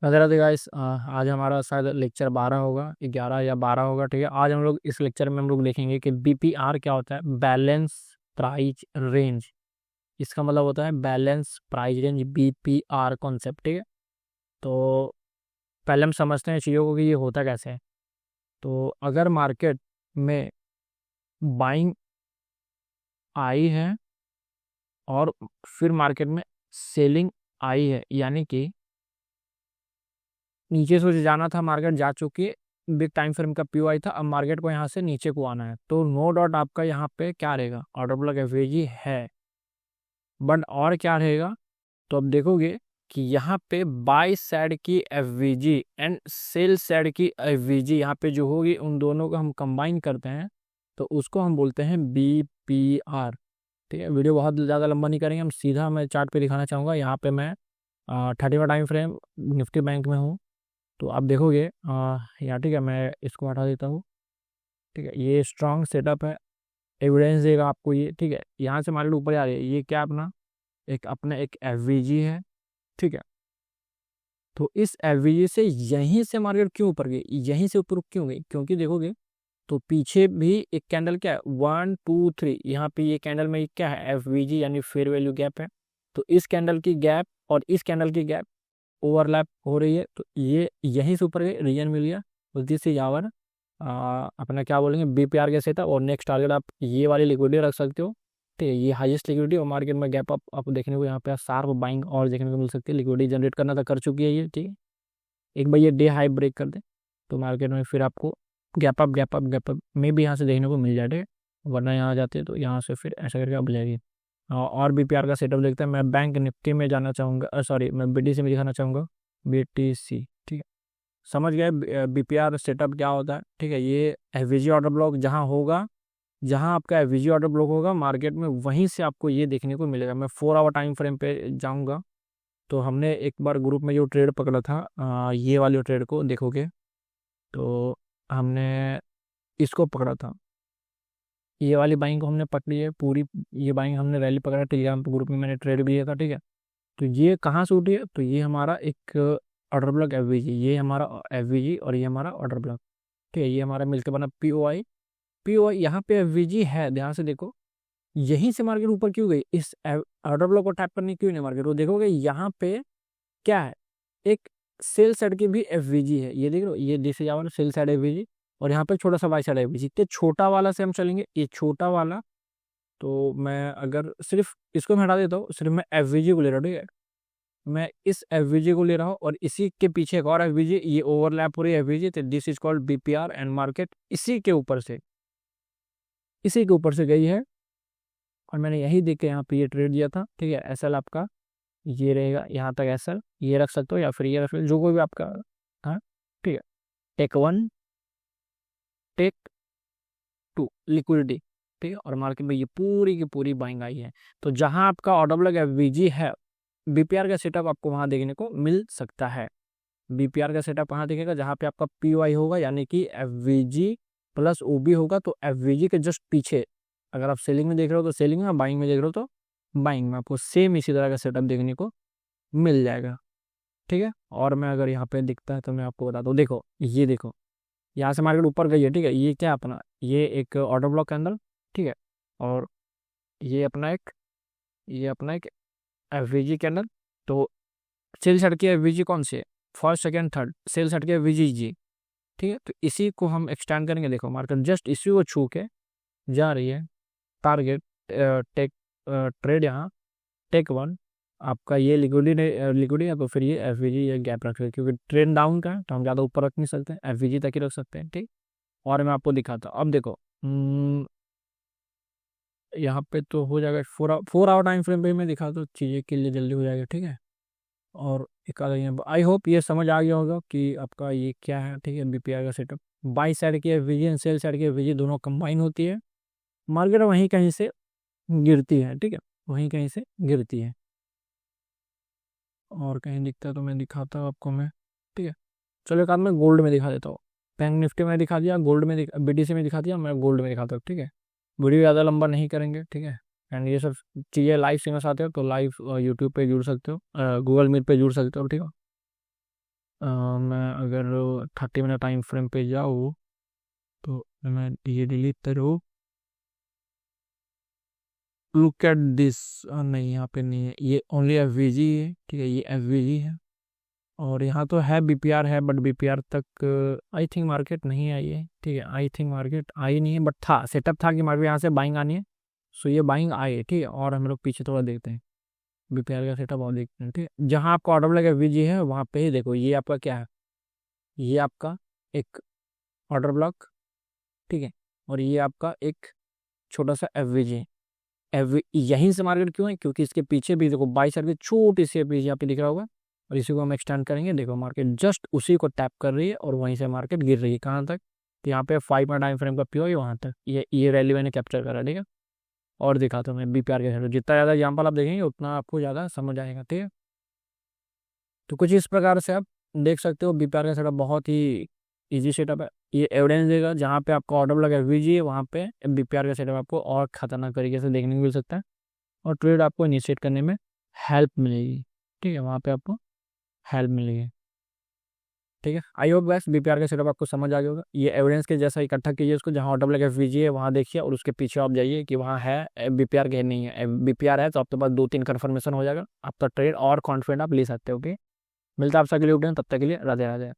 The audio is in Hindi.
राधे राधे गाइस। आज हमारा शायद लेक्चर 12 होगा, 11 या 12 होगा। ठीक है, आज हम लोग इस लेक्चर में हम लोग देखेंगे कि बीपीआर क्या होता है, बैलेंस प्राइस रेंज। इसका मतलब होता है balance price range, BPR concept. ठीक है, तो पहले हम समझते हैं चीज़ों को कि ये होता कैसे है। तो अगर मार्केट में बाइंग आई है और फिर मार्केट में सेलिंग आई है, यानी कि नीचे से जाना था, मार्केट जा चुकी है, बिग टाइम फ्रेम का पीओ आई था, अब मार्केट को यहाँ से नीचे को आना है, तो नो डाउट आपका यहाँ पे क्या रहेगा, ऑर्डर ब्लॉक एवरेज है। बट और क्या रहेगा, तो अब देखोगे कि यहाँ पे बाई साइड की एवरेजी एंड सेल साइड की एवरेजी यहाँ पे जो होगी, उन दोनों को हम कंबाइन करते हैं तो उसको हम बोलते हैं बीपीआर। ठीक है, वीडियो बहुत ज़्यादा लंबा नहीं करेंगे, हम सीधा मैं चार्ट पे दिखाना चाहूँगा। यहाँ पे मैं 30वां टाइम फ्रेम निफ्टी बैंक में हूँ, तो आप देखोगे यहाँ। ठीक है, मैं इसको हटा देता हूँ। ठीक है, ये स्ट्रांग सेटअप है, एविडेंस देगा आपको ये। ठीक है, यहाँ से मार्केट ऊपर आ रही है, ये क्या अपना एक एवरेजी है। ठीक है, तो इस एवरेजी से यहीं से मार्केट क्यों ऊपर गई, यहीं से ऊपर क्यों गई, क्योंकि देखोगे तो पीछे भी एक कैंडल क्या है, 1 2 3, यहाँ पे ये कैंडल में क्या है, एवरेजी यानी फेयर वैल्यू गैप है। तो इस कैंडल की गैप और इस कैंडल की गैप ओवरलैप हो रही है, तो ये यहीं से ऊपर रीजन मिल गया। तो दिस इज आवर अपना क्या बोलेंगे, बीपीआर के सेटअप। और नेक्स्ट टारगेट आप ये वाली लिक्विडिटी रख सकते हो। ठीक है, ये हाईएस्ट लिक्विडिटी और मार्केट में गैप अप आप देखने को यहाँ पे शार्प बाइंग और देखने को मिल सकती है। लिक्विडिटी जनरेट करना तो कर चुकी है ये। ठीक है, एक बार ये डे हाई ब्रेक कर दे तो मार्केट में फिर आपको गैप अप में भी यहाँ से देखने को मिल जाए। ठीक है, वरना यहाँ आ जाते हैं तो यहाँ से फिर ऐसा करके अब जाएगी। और बीपीआर का सेटअप देखते हैं। मैं बैंक निफ्टी में जाना चाहूँगा, सॉरी मैं बीटीसी में दिखाना चाहूँगा, बीटीसी। ठीक है, समझ गए बीपीआर सेटअप क्या होता है। ठीक है, ये एवरेजी ऑर्डर ब्लॉक जहाँ होगा, जहाँ आपका एवरेजी ऑर्डर ब्लॉक होगा मार्केट में, वहीं से आपको ये देखने को मिलेगा। मैं 4 आवर टाइम फ्रेम पे जाऊँगा, तो हमने एक बार ग्रुप में जो ट्रेड पकड़ा था, ये वाले ट्रेड को देखोगे तो हमने इसको पकड़ा था, ये वाली बाइंग को हमने पकड़ी है पूरी। ये बाइंग हमने रैली पकड़ा, टेलीग्राम ग्रुप में मैंने ट्रेड भी दिया था। ठीक है, तो ये कहाँ से उठी है, तो ये हमारा एक ऑर्डर ब्लॉक एवरेजी, ये हमारा एवरेजी और ये हमारा ऑर्डर ब्लॉक। ठीक है, ये हमारा मिलकर बना पीओआई। पीओआई यहाँ पे एवरेजी है, ध्यान से देखो। यहीं से मार्केट ऊपर क्यों गई, इस ऑर्डर ब्लॉक को टैप करने क्यों नहीं मार्केट, तो देखोगे यहाँ पे क्या है, एक सेल साइड की भी एफवीजी है। ये देख रहे हो, ये this is our sale side FVG, और यहाँ पे छोटा सा बाई साइड एफवीजी। इतने छोटा वाला से हम चलेंगे, ये छोटा वाला। तो मैं अगर सिर्फ इसको मैं हटा देता हूँ, सिर्फ मैं एफवीजी को ले रहा हूँ। ठीक है, मैं इस एफवीजी को ले रहा हूँ और इसी के पीछे एक और एफवीजी, ये ओवरलैप हो रही है एफवीजी, तो this is called BPR. And market इसी के ऊपर से गई है, और मैंने यही देख के यहाँ पे ये ट्रेड दिया था। ठीक है, एसएल आपका ये रहेगा, यहाँ तक एसएल ये रख सकते हो, या फिर ये रख सकते हो, जो कोई भी आपका था। ठीक है, टेक 1, टेक 2 लिक्विडिटी। ठीक है, और मार्केट में ये पूरी की पूरी बाइंग आई है। तो जहां आपका ऑर्डर ब्लॉक एवरेजी है, बीपीआर का सेटअप आपको वहां देखने को मिल सकता है। बीपीआर का सेटअप वहां दिखेगा जहां पे आपका पीओआई होगा, यानी कि एवरेजी प्लस ओबी होगा। तो एवरेजी के जस्ट पीछे, अगर आप सेलिंग में देख रहे हो तो सेलिंग में, बाइंग में देख रहे हो तो बाइंग में, आपको सेम इसी तरह का सेटअप देखने को मिल जाएगा। ठीक है, और मैं अगर यहाँ पे दिखता है तो मैं आपको बता दूँ, देखो ये देखो, यहाँ से मार्केट ऊपर गई है। ठीक है, ये क्या अपना, ये एक ऑर्डर ब्लॉक के अंदर। ठीक है, और ये अपना एक एवरेजी के अंदर। तो सेल साइड की एवरेजी कौन सी है, first second third sell side की एवरेजी जी। ठीक है, तो इसी को हम एक्सटेंड करेंगे। देखो मार्केट जस्ट इसी को छू के जा रही है। टारगेट टेक ट्रेड यहाँ टेक 1, आपका ये लिक्विडिटी है, तो फिर ये एफवीजी ये गैप रख सकते हैं, क्योंकि ट्रेंड डाउन का है तो हम ज़्यादा ऊपर रख नहीं सकते, एफवीजी तक ही रख सकते हैं। ठीक, और मैं आपको दिखाता हूँ। अब देखो यहाँ पे तो हो जाएगा 4 आवर टाइम फ्रेम पे मैं दिखाता हूँ, चीज़ें के लिए जल्दी हो जाएगा। ठीक है, और एक आधा यहाँ आई होप ये समझ आ गया होगा कि आपका ये क्या है। ठीक है, बीपीआई का सेटअप, बाई साइड की एफवीजी एंड सेल साइड की एफवीजी दोनों कंबाइन होती है, मार्केट वहीं कहीं से गिरती है। ठीक है, वहीं कहीं से गिरती है, और कहीं दिखता है तो मैं दिखाता हूँ आपको मैं। ठीक है, चलो एक आध मैं गोल्ड में दिखा देता हूँ। बैंक निफ्टी में दिखा दिया, गोल्ड में बीटीसी में दिखा दिया, मैं गोल्ड में दिखाता हूँ। ठीक है, वीडियो ज़्यादा लंबा नहीं करेंगे। ठीक है, एंड ये सब चीज़ें लाइव सीखना चाहते हो तो लाइव यूट्यूब पे जुड़ सकते हो, गूगल मीट पे जुड़ सकते हो। ठीक है, मैं अगर 30 मिनट टाइम फ्रेम पे जाऊँ तो मैं ये डिलीट करूँ, लुक एट दिस। नहीं, यहाँ पे नहीं है, ये ओनली एफ है, ठीक है, ये एफ है। और यहाँ तो है बीपीआर है, बट बीपीआर तक आई थिंक मार्केट नहीं आई है, ठीक है, आई थिंक मार्केट आई नहीं है, बट था, सेटअप था कि मार्केट यहाँ से बाइंग आनी है। सो ये बाइंग आई है, ठीक है। और हम लोग पीछे थोड़ा देखते हैं, बीपीआर का सेटअप और देखते हैं, ठीक है। जहाँ आपका ऑर्डर लगा वीजी है वहाँ पे ही देखो, ये आपका क्या है, ये आपका एक ऑर्डर ब्लॉक, ठीक है। और ये आपका एक छोटा सा एफ यहीं से मार्केट क्यों है, क्योंकि इसके पीछे भी देखो बाई साइड की छोटी सी एफ यहाँ पे लिखा होगा, और इसी को हम एक्सटेंड करेंगे, देखो मार्केट जस्ट उसी को टैप कर रही है और वहीं से मार्केट गिर रही है, कहाँ तक, तो यहाँ पे 5 मिनट टाइम फ्रेम का पीओ है वहाँ तक, ये रैली मैंने कैप्चर करा, ठीक है। और दिखाता हूँ मैं बीपीआर के, जितना ज़्यादा एग्जाम्पल आप देखेंगे उतना आपको ज़्यादा समझ आएगा, ठीक है। तो कुछ इस प्रकार से आप देख सकते हो, बीपीआर का सेटअप बहुत ही इजी सेटअप है। ये एविडेंस देगा, जहाँ पे आपका ऑर्डर लगा वीजी है वहाँ पे बीपीआर का सेटअप आपको और खतरनाक तरीके से देखने को मिल सकता है, और ट्रेड आपको इनिशिएट करने में हेल्प मिलेगी, ठीक है, वहाँ पे आपको हेल्प मिलेगी, ठीक है। आई होप गैस बीपीआर का सेटअप आपको समझ आ गया होगा। ये एविडेंस के जैसा इकट्ठा कीजिए उसको, जहाँ ऑर्डर लगा वीजी है वहाँ देखिए, और उसके पीछे आप जाइए कि वहाँ है बीपीआर के नहीं है, बीपीआर है तो आपके पास 2-3 कन्फर्मेशन हो जाएगा, आपका ट्रेड और कॉन्फिडेंट आप ले सकते हो, ओके। मिलता है आपसे अगले वीडियो में, तब तक के लिए राधे राधे।